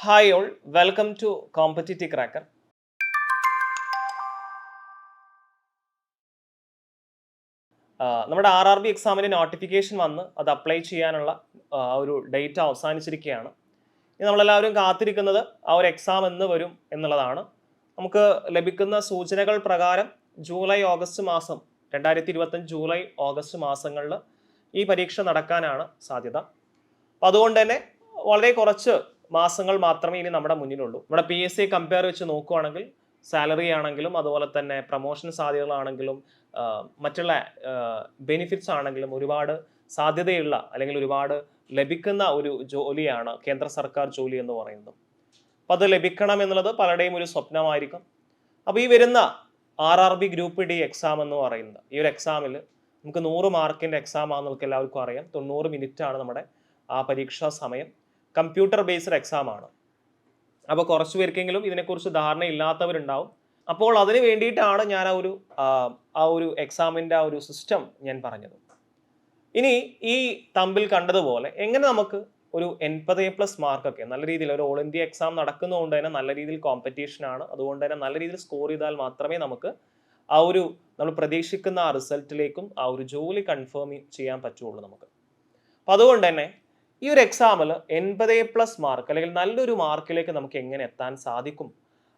Hi all, welcome to competitive cracker. നമ്മുടെ RRB എക്സാമിൻ്റെ notification വന്ന് അത് അപ്ലൈ ചെയ്യാനുള്ള ഒരു ഡേറ്റ് അവസാനിച്ചിരിക്കുകയാണ്. ഇനി നമ്മളെല്ലാവരും കാത്തിരിക്കുന്നത് ആ ഒരു എക്സാം എന്ന് വരും എന്നുള്ളതാണ്. നമുക്ക് ലഭിക്കുന്ന സൂചനകൾ പ്രകാരം ജൂലൈ ഓഗസ്റ്റ് മാസം 2025 ജൂലൈ ഓഗസ്റ്റ് മാസങ്ങളിൽ ഈ പരീക്ഷ നടക്കാനാണ് സാധ്യത. അപ്പോൾ അതുകൊണ്ട് തന്നെ വളരെ കുറച്ച് മാസങ്ങൾ മാത്രമേ ഇനി നമ്മുടെ മുന്നിലുള്ളൂ. നമ്മുടെ PSC കമ്പയർ വെച്ച് നോക്കുകയാണെങ്കിൽ സാലറി ആണെങ്കിലും അതുപോലെ തന്നെ പ്രൊമോഷൻ സാധ്യതകളാണെങ്കിലും മറ്റുള്ള ബെനിഫിറ്റ്സ് ആണെങ്കിലും ഒരുപാട് സാധ്യതയുള്ള അല്ലെങ്കിൽ ഒരുപാട് ലഭിക്കുന്ന ഒരു ജോലിയാണ് കേന്ദ്ര സർക്കാർ ജോലി എന്ന് പറയുന്നത്. അപ്പം അത് ലഭിക്കണം എന്നുള്ളത് പലരുടെയും ഒരു സ്വപ്നമായിരിക്കും. അപ്പോൾ ഈ വരുന്ന RRB ഗ്രൂപ്പ് ഡി എക്സാം എന്ന് പറയുന്നത് ഈ ഒരു എക്സാമിൽ നമുക്ക് 100 മാർക്കിൻ്റെ എക്സാം ആണെന്ന് നമുക്ക് എല്ലാവർക്കും അറിയാം. 90 മിനിറ്റ് ആണ് നമ്മുടെ ആ പരീക്ഷാ സമയം. കമ്പ്യൂട്ടർ ബേസ്ഡ് എക്സാം ആണ്. അപ്പോൾ കുറച്ച് പേർക്കെങ്കിലും ഇതിനെക്കുറിച്ച് ധാരണ ഇല്ലാത്തവരുണ്ടാവും. അപ്പോൾ അതിന് വേണ്ടിയിട്ടാണ് ഞാൻ ആ ഒരു എക്സാമിൻ്റെ ആ ഒരു സിസ്റ്റം ഞാൻ പറഞ്ഞത്. ഇനി ഈ തമ്പിൽ കണ്ടതുപോലെ എങ്ങനെ നമുക്ക് ഒരു 80+ മാർക്കൊക്കെ നല്ല രീതിയിൽ ഒരു ഓൾ ഇന്ത്യ എക്സാം നടക്കുന്നതുകൊണ്ട് തന്നെ നല്ല രീതിയിൽ കോമ്പറ്റീഷനാണ്. അതുകൊണ്ട് തന്നെ നല്ല രീതിയിൽ സ്കോർ ചെയ്താൽ മാത്രമേ നമുക്ക് ആ ഒരു നമ്മൾ പ്രതീക്ഷിക്കുന്ന ആ റിസൾട്ടിലേക്കും ആ ഒരു ജോലി കൺഫേം ചെയ്യാൻ പറ്റുള്ളൂ നമുക്ക്. അപ്പം അതുകൊണ്ട് തന്നെ ഈ ഒരു എക്സാമിൽ 80+ മാർക്ക് അല്ലെങ്കിൽ നല്ലൊരു മാർക്കിലേക്ക് നമുക്ക് എങ്ങനെ എത്താൻ സാധിക്കും,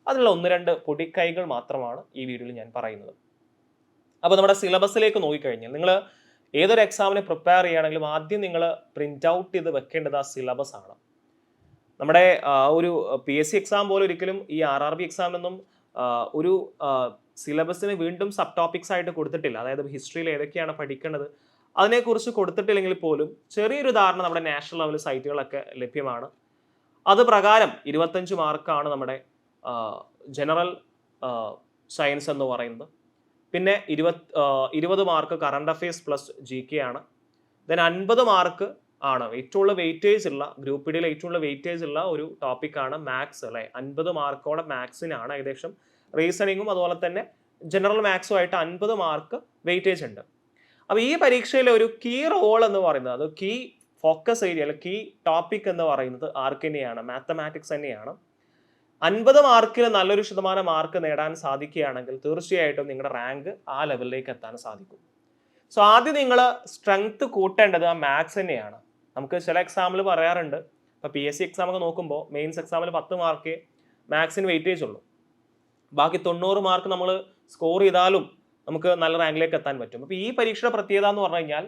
അതിനുള്ള 1-2 പൊടിക്കൈകൾ മാത്രമാണ് ഈ വീഡിയോയിൽ ഞാൻ പറയുന്നത്. അപ്പോൾ നമ്മുടെ സിലബസിലേക്ക് നോക്കിക്കഴിഞ്ഞാൽ നിങ്ങൾ ഏതൊരു എക്സാമിനെ പ്രിപ്പയർ ചെയ്യുകയാണെങ്കിലും ആദ്യം നിങ്ങൾ പ്രിൻ്റ് ഔട്ട് ചെയ്ത് വെക്കേണ്ടത് ആ സിലബസ് ആണ്. നമ്മുടെ ഒരു PSC എക്സാം പോലെ ഒരിക്കലും ഈ RRB എക്സാമിനൊന്നും ഒരു സിലബസിന് വീണ്ടും സബ് ടോപ്പിക്സ് ആയിട്ട് കൊടുത്തിട്ടില്ല. അതായത് ഹിസ്റ്ററിയിൽ ഏതൊക്കെയാണ് പഠിക്കേണ്ടത് അതിനെക്കുറിച്ച് കൊടുത്തിട്ടില്ലെങ്കിൽ പോലും ചെറിയൊരു ധാരണ നമ്മുടെ നാഷണൽ ലെവൽ സൈറ്റുകളൊക്കെ ലഭ്യമാണ്. അത് പ്രകാരം 25 മാർക്കാണ് നമ്മുടെ ജനറൽ സയൻസ് എന്ന് പറയുന്നത്. പിന്നെ 20 mark current affairs plus GK ആണ്. ദെൻ 50 മാർക്ക് ആണ് ഏറ്റവും ഉള്ള വെയിറ്റേജ് ഉള്ള ഗ്രൂപ്പ് ഡിയിൽ ഏറ്റവും ഉള്ള വെയിറ്റേജ് ഉള്ള ഒരു ടോപ്പിക്കാണ് മാത്സ് അല്ലേ. 50 മാർക്കോടെ മാത്സിനാണ്. ഏകദേശം റീസണിങ്ങും അതുപോലെ തന്നെ ജനറൽ മാത്സും ആയിട്ട് 50 മാർക്ക് വെയിറ്റേജ് ഉണ്ട്. അപ്പോൾ ഈ പരീക്ഷയിലെ ഒരു കീ റോൾ എന്ന് പറയുന്നത്, അത് കീ ഫോക്കസ് ഏരിയ അല്ല കീ ടോപ്പിക് എന്ന് പറയുന്നത് ആർക്ക് തന്നെയാണ്, മാത്തമാറ്റിക്സ് തന്നെയാണ്. 50 മാർക്കിൽ നല്ലൊരു ശതമാനം മാർക്ക് നേടാൻ സാധിക്കുകയാണെങ്കിൽ തീർച്ചയായിട്ടും നിങ്ങളുടെ റാങ്ക് ആ ലെവലിലേക്ക് എത്താൻ സാധിക്കും. സോ ആദ്യം നിങ്ങൾ സ്ട്രെങ്ത് കൂട്ടേണ്ടത് ആ മാത്സ് തന്നെയാണ്. നമുക്ക് ചില എക്സാമിൽ പറയാറുണ്ട്, ഇപ്പോൾ PSC എക്സാം ഒക്കെ നോക്കുമ്പോൾ മെയിൻസ് എക്സാമിൽ 10 മാർക്ക് മാത്സിന് വെയിറ്റേജ് ഉള്ളൂ. ബാക്കി 90 മാർക്ക് നമ്മൾ സ്കോർ ചെയ്താലും നമുക്ക് നല്ല റാങ്കിലേക്ക് എത്താൻ പറ്റും. അപ്പോൾ ഈ പരീക്ഷയുടെ പ്രത്യേകത എന്ന് പറഞ്ഞു കഴിഞ്ഞാൽ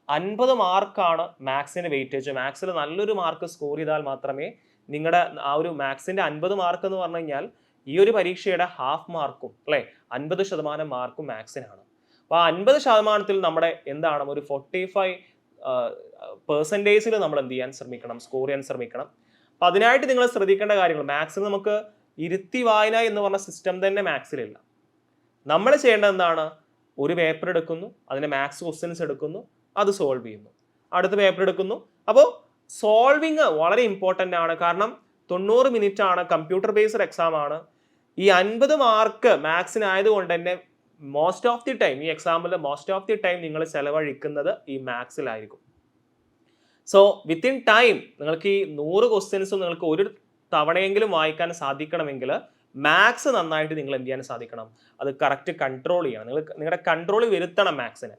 50 മാർക്കാണ് മാത്സിന് വെയിറ്റേജ്. മാത്സിൽ നല്ലൊരു മാർക്ക് സ്കോർ ചെയ്താൽ മാത്രമേ നിങ്ങളുടെ ആ ഒരു മാത്സിൻ്റെ 50 മാർക്ക് എന്ന് പറഞ്ഞു കഴിഞ്ഞാൽ ഈ ഒരു പരീക്ഷയുടെ ഹാഫ് മാർക്കും അല്ലേ 50% മാർക്കും മാത്സിനാണ്. അപ്പോൾ ആ 50% നമ്മുടെ എന്താണ് ഒരു 45% നമ്മൾ എന്ത് ചെയ്യാൻ ശ്രമിക്കണം, സ്കോർ ചെയ്യാൻ ശ്രമിക്കണം. അപ്പോൾ അതിനായിട്ട് നിങ്ങൾ ശ്രദ്ധിക്കേണ്ട കാര്യങ്ങൾ, മാത്സിന് നമുക്ക് ഇരുത്തി വായന എന്ന് പറഞ്ഞ സിസ്റ്റം തന്നെ മാത്സിലില്ല. നമ്മൾ ചെയ്യേണ്ടത് എന്താണ്, ഒരു പേപ്പർ എടുക്കുന്നു, അതിൻ്റെ മാത്സ് ക്വസ്റ്റ്യൻസ് എടുക്കുന്നു, അത് സോൾവ് ചെയ്യുന്നു, അടുത്ത പേപ്പർ എടുക്കുന്നു. അപ്പോൾ സോൾവിങ് വളരെ ഇമ്പോർട്ടൻ്റ് ആണ്. കാരണം 90 മിനിറ്റ് ആണ്, കമ്പ്യൂട്ടർ ബേസ്ഡ് എക്സാം ആണ്. ഈ 50 മാർക്ക് മാത്സിനായതുകൊണ്ട് തന്നെ മോസ്റ്റ് ഓഫ് ദി ടൈം ഈ എക്സാമിൽ മോസ്റ്റ് ഓഫ് ദി ടൈം നിങ്ങൾ ചെലവഴിക്കുന്നത് ഈ മാത്സിലായിരിക്കും. സോ വിത്തിൻ ടൈം നിങ്ങൾക്ക് ഈ 100 ക്വസ്റ്റ്യൻസും നിങ്ങൾക്ക് ഒരു തവണയെങ്കിലും വായിക്കാൻ സാധിക്കണമെങ്കിൽ മാത്സ് നന്നായിട്ട് നിങ്ങൾ എന്ത് ചെയ്യാൻ സാധിക്കണം, അത് കറക്റ്റ് കൺട്രോൾ ചെയ്യണം. നിങ്ങളുടെ കൺട്രോളിൽ വരുത്തണം മാത്സിന്.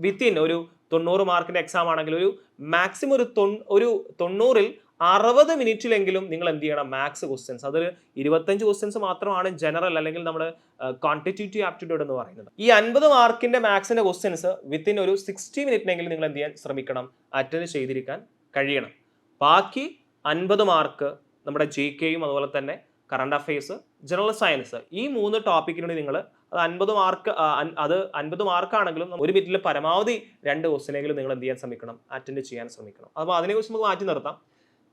വിത്തിൻ ഒരു 90 മാർക്കിൻ്റെ എക്സാം ആണെങ്കിൽ ഒരു മാക്സിമം ഒരു 90-ൽ 60 മിനിറ്റിലെങ്കിലും നിങ്ങൾ എന്ത് ചെയ്യണം, മാത്സ് ക്വസ്റ്റ്യൻസ്. അതൊരു 25 ക്വസ്റ്റ്യൻസ് മാത്രമാണ് ജനറൽ അല്ലെങ്കിൽ നമ്മൾ ക്വാണ്ടിറ്റേറ്റീവ് ആപ്റ്റിറ്റ്യൂഡ് എന്ന് പറയുന്നത്. ഈ 50 മാർക്കിൻ്റെ മാത്സിൻ്റെ ക്വസ്റ്റ്യൻസ് വിത്തിൻ ഒരു 60 മിനിറ്റിനെങ്കിലും നിങ്ങൾ എന്ത് ചെയ്യാൻ ശ്രമിക്കണം, അറ്റൻഡ് ചെയ്തിരിക്കാൻ കഴിയണം. ബാക്കി 50 മാർക്ക് നമ്മുടെ GKയും അതുപോലെ തന്നെ കറണ്ട് അഫയേഴ്സ്, ജനറൽ സയൻസ്, ഈ 3 ടോപ്പിക്കിനുവേണ്ടി നിങ്ങൾ അത് 50 മാർക്കാണെങ്കിലും 1 മിനിറ്റിൽ പരമാവധി 2 ക്വസ്റ്റ്യനെങ്കിലും നിങ്ങൾ എന്ത് ചെയ്യാൻ ശ്രമിക്കണം, അറ്റൻഡ് ചെയ്യാൻ ശ്രമിക്കണം. അപ്പോൾ അതിനെക്കുറിച്ച് നമുക്ക് മാറ്റി നിർത്താം.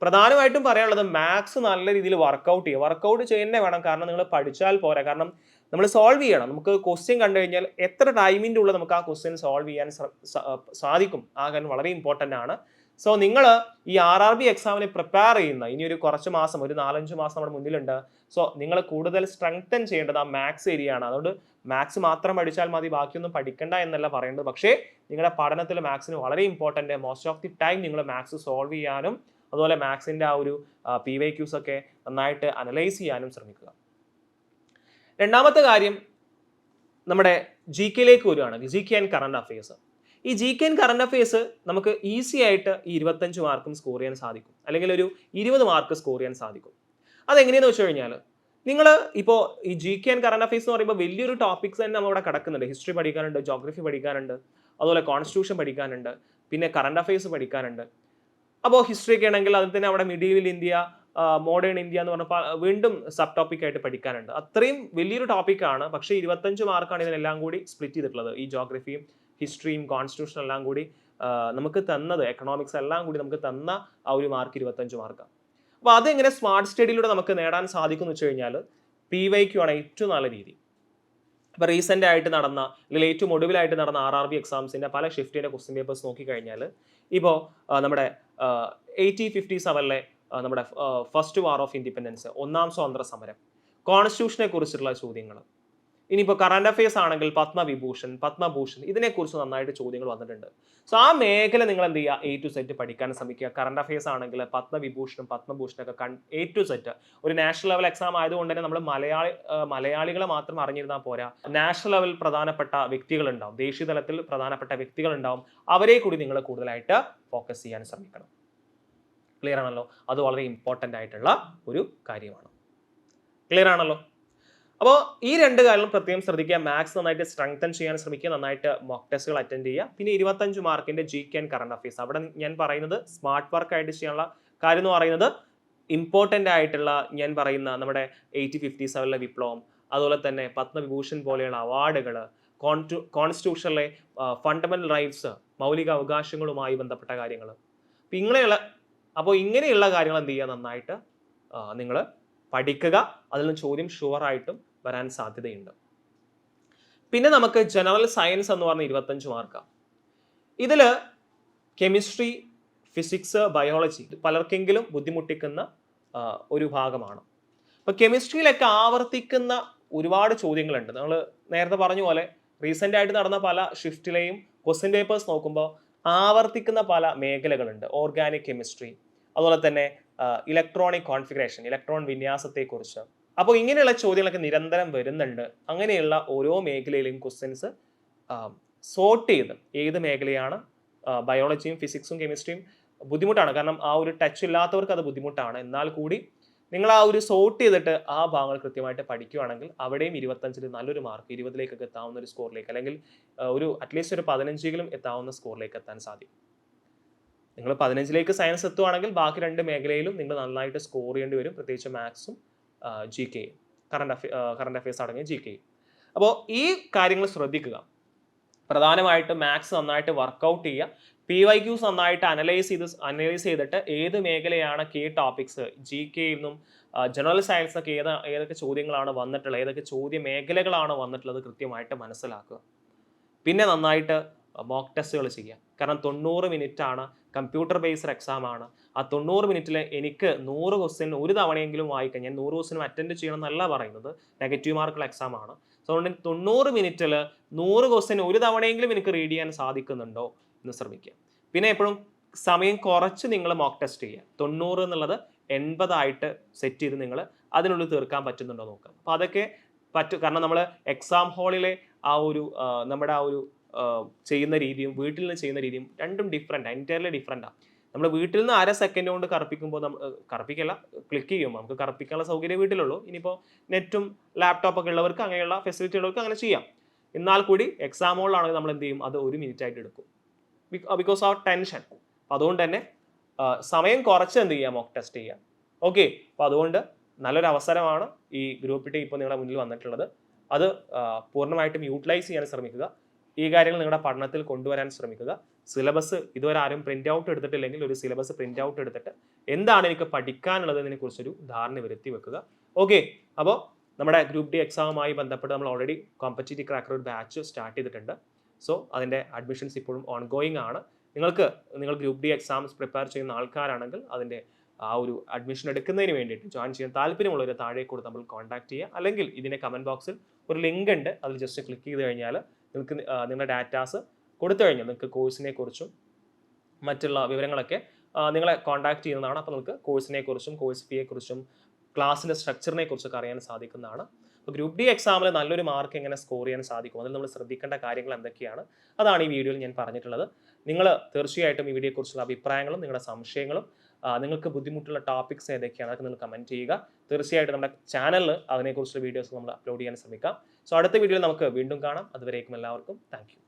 പ്രധാനമായിട്ടും പറയാനുള്ളത് മാത്സ് നല്ല രീതിയിൽ വർക്കൗട്ട് ചെയ്യുക. വർക്കൗട്ട് ചെയ്യുന്നേ വേണം. കാരണം നിങ്ങൾ പഠിച്ചാൽ പോരാ, കാരണം നമ്മൾ സോൾവ് ചെയ്യണം. നമുക്ക് ക്വസ്റ്റ്യൻ കണ്ടു കഴിഞ്ഞാൽ എത്ര ടൈമിൻ്റെ ഉള്ളിൽ നമുക്ക് ആ ക്വസ്റ്റ്യൻ സോൾവ് ചെയ്യാൻ സാധിക്കും, ആ കാര്യം വളരെ ഇമ്പോർട്ടൻ്റ് ആണ്. സോ നിങ്ങൾ ഈ RRB എക്സാമിന് പ്രിപ്പയർ ചെയ്യുന്ന ഇനി ഒരു കുറച്ച് മാസം, ഒരു 4-5 മാസം നമ്മുടെ മുന്നിലുണ്ട്. സോ നിങ്ങൾ കൂടുതൽ സ്ട്രെങ്തൻ ചെയ്യേണ്ടത് ആ മാത്സ് ഏരിയ ആണ്. അതുകൊണ്ട് മാത്സ് മാത്രം പഠിച്ചാൽ മതി, ബാക്കിയൊന്നും പഠിക്കണ്ട എന്നല്ല പറയുന്നത്. പക്ഷേ നിങ്ങളുടെ പഠനത്തിൽ മാത്സിന് വളരെ important. Most of the time നിങ്ങൾ മാത്സ് സോൾവ് ചെയ്യാനും അതുപോലെ മാത്സിൻ്റെ ആ ഒരു PYQs ഒക്കെ നന്നായിട്ട് അനലൈസ് ചെയ്യാനും ശ്രമിക്കുക. രണ്ടാമത്തെ കാര്യം നമ്മുടെ GK വരുവാണെങ്കിൽ GK ആൻഡ് കറണ്ട് അഫയേഴ്സ്. ഈ GK ആൻഡ് കറണ്ട് അഫയേഴ്സ് നമുക്ക് ഈസി ആയിട്ട് ഈ 25 മാർക്കും സ്കോർ ചെയ്യാൻ സാധിക്കും, അല്ലെങ്കിൽ ഒരു 20 മാർക്ക് സ്കോർ ചെയ്യാൻ സാധിക്കും. അതെങ്ങനെയെന്ന് വെച്ച് കഴിഞ്ഞാൽ നിങ്ങൾ ഇപ്പോൾ ഈ GK ആൻഡ് കറണ്ട് അഫയേഴ്സ് എന്ന് പറയുമ്പോൾ വലിയൊരു ടോപ്പിക്സ് തന്നെ നമ്മുടെ കിടക്കുന്നുണ്ട്. ഹിസ്റ്ററി പഠിക്കാനുണ്ട്, ജോഗ്രഫി പഠിക്കാനുണ്ട്, അതുപോലെ കോൺസ്റ്റിറ്റ്യൂഷൻ പഠിക്കാനുണ്ട്, പിന്നെ കറണ്ട് അഫയേഴ്സ് പഠിക്കാനുണ്ട്. അപ്പോൾ ഹിസ്റ്ററി ഒക്കെ ആണെങ്കിൽ അതിൽ തന്നെ അവിടെ മിഡീവൽ ഇന്ത്യ, മോഡേൺ ഇന്ത്യ എന്ന് പറഞ്ഞാൽ വീണ്ടും സബ് ടോപ്പിക് ആയിട്ട് പഠിക്കാനുണ്ട്. അത്രയും വലിയൊരു ടോപ്പിക്കാണ്. പക്ഷേ 25 മാർക്കാണ് ഇതിനെല്ലാം കൂടി സ്പ്ലിറ്റ് ചെയ്തിട്ടുള്ളത്. ഈ ജോഗ്രഫിയും ഹിസ്റ്ററിയും കോൺസ്റ്റിറ്റ്യൂഷനും എല്ലാം കൂടി നമുക്ക് തന്നത്, എക്കണോമിക്സ് എല്ലാം കൂടി നമുക്ക് തന്ന ആ ഒരു മാർക്ക് 25 മാർക്കാണ്. അപ്പോൾ അതെങ്ങനെ സ്മാർട്ട് സ്റ്റഡിയിലൂടെ നമുക്ക് നേടാൻ സാധിക്കും എന്ന് വെച്ച് കഴിഞ്ഞാൽ PYQ ആണ് ഏറ്റവും നല്ല രീതി. ഇപ്പോൾ റീസെൻ്റ് ആയിട്ട് നടന്ന, അല്ലെങ്കിൽ ഏറ്റവും ഒടുവിലായിട്ട് നടന്ന RRB എക്സാംസിൻ്റെ പല ഷിഫ്റ്റിൻ്റെ ക്വസ്റ്റ്യൻ പേപ്പേഴ്സ് നോക്കിക്കഴിഞ്ഞാൽ ഇപ്പോൾ നമ്മുടെ 1857 നമ്മുടെ ഫസ്റ്റ് വാർ ഓഫ് ഇൻഡിപെൻഡൻസ്, ഒന്നാം സ്വാതന്ത്ര്യ സമരം, കോൺസ്റ്റിറ്റ്യൂഷനെ കുറിച്ചുള്ള ചോദ്യങ്ങൾ, ഇനിയിപ്പോൾ കറണ്ട് അഫയേഴ്സ് ആണെങ്കിൽ പത്മഭൂഷൺ ഇതിനെക്കുറിച്ച് നന്നായിട്ട് ചോദ്യങ്ങൾ വന്നിട്ടുണ്ട്. സോ ആ മേഖല നിങ്ങൾ എന്ത് ചെയ്യുക, A to Z പഠിക്കാൻ ശ്രമിക്കുക. കറണ്ട് അഫയേഴ്സ് ആണെങ്കിൽ പത്മഭൂഷണൊക്കെ A to Z ഒരു നാഷണൽ ലെവൽ എക്സാം ആയതുകൊണ്ട് തന്നെ നമ്മൾ മലയാളികളെ മാത്രം അറിഞ്ഞിരുന്നാൽ പോരാ. നാഷണൽ ലെവൽ പ്രധാനപ്പെട്ട വ്യക്തികളുണ്ടാവും, ദേശീയ തലത്തിൽ പ്രധാനപ്പെട്ട വ്യക്തികളുണ്ടാവും. അവരെ കൂടി നിങ്ങൾ കൂടുതലായിട്ട് ഫോക്കസ് ചെയ്യാൻ ശ്രമിക്കണം. ക്ലിയർ ആണല്ലോ? അത് വളരെ ഇമ്പോർട്ടൻ്റ് ആയിട്ടുള്ള ഒരു കാര്യമാണ്. ക്ലിയർ ആണല്ലോ? അപ്പോൾ ഈ രണ്ട് കാര്യങ്ങളും പ്രത്യേകം ശ്രദ്ധിക്കുക. മാത്സ് നന്നായിട്ട് സ്ട്രെങ്തൻ ചെയ്യാൻ ശ്രമിക്കുക, നന്നായിട്ട് മോക്ക് ടെസ്റ്റുകൾ അറ്റൻഡ് ചെയ്യുക. പിന്നെ 25 മാർക്കിന്റെ GK ആൻഡ് കറണ്ട് അഫയേഴ്സ്, അവിടെ ഞാൻ പറയുന്നത് സ്മാർട്ട് വർക്ക് ആയിട്ട് ചെയ്യാനുള്ള കാര്യം എന്ന് പറയുന്നത് ഇമ്പോർട്ടൻ്റ് ആയിട്ടുള്ള ഞാൻ പറയുന്ന നമ്മുടെ 1857 വിപ്ലവം, അതുപോലെ തന്നെ പത്മവിഭൂഷൺ പോലെയുള്ള അവാർഡുകൾ, കോൺസ്റ്റിറ്റ്യൂഷനിലെ ഫണ്ടമെന്റൽ റൈറ്റ്സ്, മൗലിക അവകാശങ്ങളുമായി ബന്ധപ്പെട്ട കാര്യങ്ങൾ, ഇങ്ങനെയുള്ള കാര്യങ്ങൾ എന്ത് ചെയ്യുക, നന്നായിട്ട് നിങ്ങൾ പഠിക്കുക. അതിൽ നിന്ന് ചോദ്യം ഷുവറായിട്ടും വരാൻ സാധ്യതയുണ്ട്. പിന്നെ നമുക്ക് ജനറൽ സയൻസ് എന്ന് പറഞ്ഞ 25 മാർക്കാണ്. ഇതിൽ കെമിസ്ട്രി, ഫിസിക്സ്, ബയോളജി പലർക്കെങ്കിലും ബുദ്ധിമുട്ടിക്കുന്ന ഒരു ഭാഗമാണ്. അപ്പോൾ കെമിസ്ട്രിയിലൊക്കെ ആവർത്തിക്കുന്ന ഒരുപാട് ചോദ്യങ്ങളുണ്ട്. നമ്മൾ നേരത്തെ പറഞ്ഞ പോലെ റീസെൻ്റ് ആയിട്ട് നടന്ന പല ഷിഫ്റ്റിലെയും ക്വസ്റ്റ്യൻ പേപ്പേഴ്സ് നോക്കുമ്പോൾ ആവർത്തിക്കുന്ന പല മേഖലകളുണ്ട്. ഓർഗാനിക് കെമിസ്ട്രി, അതുപോലെ തന്നെ ഇലക്ട്രോണിക് കോൺഫിഗറേഷൻ, ഇലക്ട്രോൺ വിന്യാസത്തെക്കുറിച്ച്. അപ്പോൾ ഇങ്ങനെയുള്ള ചോദ്യങ്ങളൊക്കെ നിരന്തരം വരുന്നുണ്ട്. അങ്ങനെയുള്ള ഓരോ മേഖലയിലെയും ക്വസ്റ്റ്യൻസ് സോർട്ട് ചെയ്ത് ഏത് മേഖലയാണ്, ബയോളജിയും ഫിസിക്സും കെമിസ്ട്രിയും ബുദ്ധിമുട്ടാണ്, കാരണം ആ ഒരു ടച്ച് ഇല്ലാത്തവർക്ക് അത് ബുദ്ധിമുട്ടാണ്. എന്നാൽ കൂടി നിങ്ങൾ ആ ഒരു സോർട്ട് ചെയ്തിട്ട് ആ ഭാഗങ്ങൾ കൃത്യമായിട്ട് പഠിക്കുകയാണെങ്കിൽ അവിടെയും 25 നല്ലൊരു മാർക്ക്, 20 എത്താവുന്ന ഒരു സ്കോറിലേക്ക്, അല്ലെങ്കിൽ ഒരു അറ്റ്ലീസ്റ്റ് ഒരു 15 എത്താവുന്ന സ്കോറിലേക്ക് എത്താൻ സാധിക്കും. നിങ്ങൾ 15 സയൻസ് എത്തുവാണെങ്കിൽ ബാക്കി രണ്ട് മേഖലയിലും നിങ്ങൾ നന്നായിട്ട് സ്കോർ ചെയ്യേണ്ടി വരും, പ്രത്യേകിച്ച് മാത്സും GK, കറണ്ട് അഫയേഴ്സ് അടങ്ങിയ GK. അപ്പോൾ ഈ കാര്യങ്ങൾ ശ്രദ്ധിക്കുക. പ്രധാനമായിട്ട് മാത്സ് നന്നായിട്ട് വർക്കൗട്ട് ചെയ്യുക, PYQs നന്നായിട്ട് അനലൈസ് ചെയ്തിട്ട് ഏത് മേഖലയാണ് കീ ടോപ്പിക്സ്, GK നിന്നും ജനറൽ സയൻസൊക്കെ ഏതൊക്കെ ചോദ്യങ്ങളാണ് വന്നിട്ടുള്ളത്, ഏതൊക്കെ ചോദ്യ മേഖലകളാണ് വന്നിട്ടുള്ളത് കൃത്യമായിട്ട് മനസ്സിലാക്കുക. പിന്നെ നന്നായിട്ട് മോക്ക് ടെസ്റ്റുകൾ ചെയ്യുക. കാരണം 90 മിനിറ്റ് ആണ്, കമ്പ്യൂട്ടർ ബേസ്ഡ് എക്സാം ആണ്. ആ 90 മിനിറ്റിൽ എനിക്ക് 100 ക്വസ്റ്റ്യൻ ഒരു തവണയെങ്കിലും വായിക്കാൻ, ഞാൻ 100 ക്വസ്റ്റ്യനും അറ്റൻഡ് ചെയ്യണം എന്നല്ല പറയുന്നത്, നെഗറ്റീവ് മാർക്കുള്ള എക്സാം ആണ്. സോ അതുകൊണ്ട് 90 മിനിറ്റിൽ 100 ക്വസ്റ്റ്യൻ ഒരു തവണയെങ്കിലും എനിക്ക് റീഡ് ചെയ്യാൻ സാധിക്കുന്നുണ്ടോ എന്ന് ശ്രമിക്കുക. പിന്നെ എപ്പോഴും സമയം കുറച്ച് നിങ്ങൾ മോക്ക് ടെസ്റ്റ് ചെയ്യുക. 90 എന്നുള്ളത് 80 ആയിട്ട് സെറ്റ് ചെയ്ത് നിങ്ങൾ അതിനുള്ളിൽ തീർക്കാൻ പറ്റുന്നുണ്ടോ നോക്കാം. അപ്പോൾ അതൊക്കെ പറ്റും. കാരണം നമ്മൾ എക്സാം ഹാളിലെ ആ ഒരു നമ്മുടെ ആ ഒരു ചെയ്യുന്ന രീതിയും വീട്ടിൽ നിന്ന് ചെയ്യുന്ന രീതിയും രണ്ടും എൻറ്റയർലി ഡിഫറെൻറ്റാണ്. നമ്മൾ വീട്ടിൽ നിന്ന് അര സെക്കൻഡ് കൊണ്ട് കറുപ്പിക്കുമ്പോൾ കറുപ്പിക്കല്ല, ക്ലിക്ക് ചെയ്യുമ്പോൾ നമുക്ക് കറുപ്പിക്കാനുള്ള സൗകര്യം വീട്ടിലുള്ളൂ. ഇനിയിപ്പോൾ നെറ്റും ലാപ്ടോപ്പൊക്കെ ഉള്ളവർക്ക്, അങ്ങനെയുള്ള ഫെസിലിറ്റി ഉള്ളവർക്ക് അങ്ങനെ ചെയ്യാം. എന്നാൽ കൂടി എക്സാം ഹോളിലാണെങ്കിൽ നമ്മൾ എന്ത് ചെയ്യും, അത് 1 മിനിറ്റ് ആയിട്ട് എടുക്കും, ബിക്കോസ് ഓഫ് ടെൻഷൻ. അപ്പോൾ അതുകൊണ്ട് തന്നെ സമയം കുറച്ച് എന്ത് ചെയ്യുക, മോക്ക് ടെസ്റ്റ് ചെയ്യുക. ഓക്കെ, അപ്പോൾ അതുകൊണ്ട് നല്ലൊരു അവസരമാണ് ഈ ഗ്രൂപ്പ് ടി ഇപ്പോൾ നിങ്ങളുടെ മുന്നിൽ വന്നിട്ടുള്ളത്. അത് പൂർണ്ണമായിട്ടും യൂട്ടിലൈസ് ചെയ്യാൻ ശ്രമിക്കുക. ഈ കാര്യങ്ങൾ നിങ്ങളുടെ പഠനത്തിൽ കൊണ്ടുവരാൻ ശ്രമിക്കുക. സിലബസ് ഇതുവരെ ആരും പ്രിന്റ് ഔട്ട് എടുത്തിട്ടില്ലെങ്കിൽ ഒരു സിലബസ് പ്രിന്റ് ഔട്ട് എടുത്തിട്ട് എന്താണ് എനിക്ക് പഠിക്കാനുള്ളതിനെ കുറിച്ചൊരു ധാരണ വരുത്തി വെക്കുക. ഓക്കെ, അപ്പോൾ നമ്മുടെ ഗ്രൂപ്പ് ഡി എക്സാമുമായി ബന്ധപ്പെട്ട് നമ്മൾ ഓൾറെഡി കോമ്പറ്റീറ്റീവ് ക്രാക്കർ ഒരു ബാച്ച് സ്റ്റാർട്ട് ചെയ്തിട്ടുണ്ട്. സോ അതിൻ്റെ അഡ്മിഷൻസ് ഇപ്പോഴും ഓൺഗോയിങ് ആണ്. നിങ്ങൾ ഗ്രൂപ്പ് ഡി എക്സാംസ് പ്രിപ്പയർ ചെയ്യുന്ന ആൾക്കാരാണെങ്കിൽ അതിൻ്റെ ആ ഒരു അഡ്മിഷൻ എടുക്കുന്നതിന് വേണ്ടിയിട്ട് ജോയിൻ ചെയ്യാൻ താല്പര്യമുള്ളവർ താഴെ കൂടെ നമ്മൾ കോൺടാക്ട് ചെയ്യുക. അല്ലെങ്കിൽ ഇതിൻ്റെ കമൻറ്റ് ബോക്സിൽ ഒരു ലിങ്ക് ഉണ്ട്, അതിൽ ജസ്റ്റ് ക്ലിക്ക് ചെയ്ത് കഴിഞ്ഞാൽ നിങ്ങൾക്ക് നിങ്ങളുടെ ഡാറ്റാസ് കൊടുത്തു കഴിഞ്ഞാൽ നിങ്ങൾക്ക് കോഴ്സിനെ കുറിച്ചും മറ്റുള്ള വിവരങ്ങളൊക്കെ നിങ്ങളെ കോൺടാക്ട് ചെയ്യുന്നതാണ്. അപ്പോൾ നിങ്ങൾക്ക് കോഴ്സിനെ കുറിച്ചും കോഴ്സ് ഫീയെ കുറിച്ചും ക്ലാസ്സിൻ്റെ സ്ട്രക്ചറിനെ കുറിച്ചൊക്കെ അറിയാൻ സാധിക്കുന്നതാണ്. അപ്പോൾ ഗ്രൂപ്പ് ഡി എക്സാമിൽ നല്ലൊരു മാർക്ക് എങ്ങനെ സ്കോർ ചെയ്യാൻ സാധിക്കും, അതിൽ നമ്മൾ ശ്രദ്ധിക്കേണ്ട കാര്യങ്ങൾ എന്തൊക്കെയാണ്, അതാണ് ഈ വീഡിയോയിൽ ഞാൻ പറഞ്ഞിട്ടുള്ളത്. നിങ്ങൾ തീർച്ചയായിട്ടും ഈ വീഡിയോയെക്കുറിച്ചുള്ള അഭിപ്രായങ്ങളും നിങ്ങളുടെ സംശയങ്ങളും നിങ്ങൾക്ക് ബുദ്ധിമുട്ടുള്ള ടോപ്പിക്സ് ഏതൊക്കെയാണ് അതൊക്കെ നിങ്ങൾ കമൻറ്റ് ചെയ്യുക. തീർച്ചയായിട്ടും നമ്മുടെ ചാനലിൽ അതിനെക്കുറിച്ചുള്ള വീഡിയോസ് നമ്മൾ അപ്ലോഡ് ചെയ്യാൻ ശ്രമിക്കാം. സോ അടുത്ത വീഡിയോയിൽ നമുക്ക് വീണ്ടും കാണാം. അതുവരേക്കും എല്ലാവർക്കും താങ്ക് യു.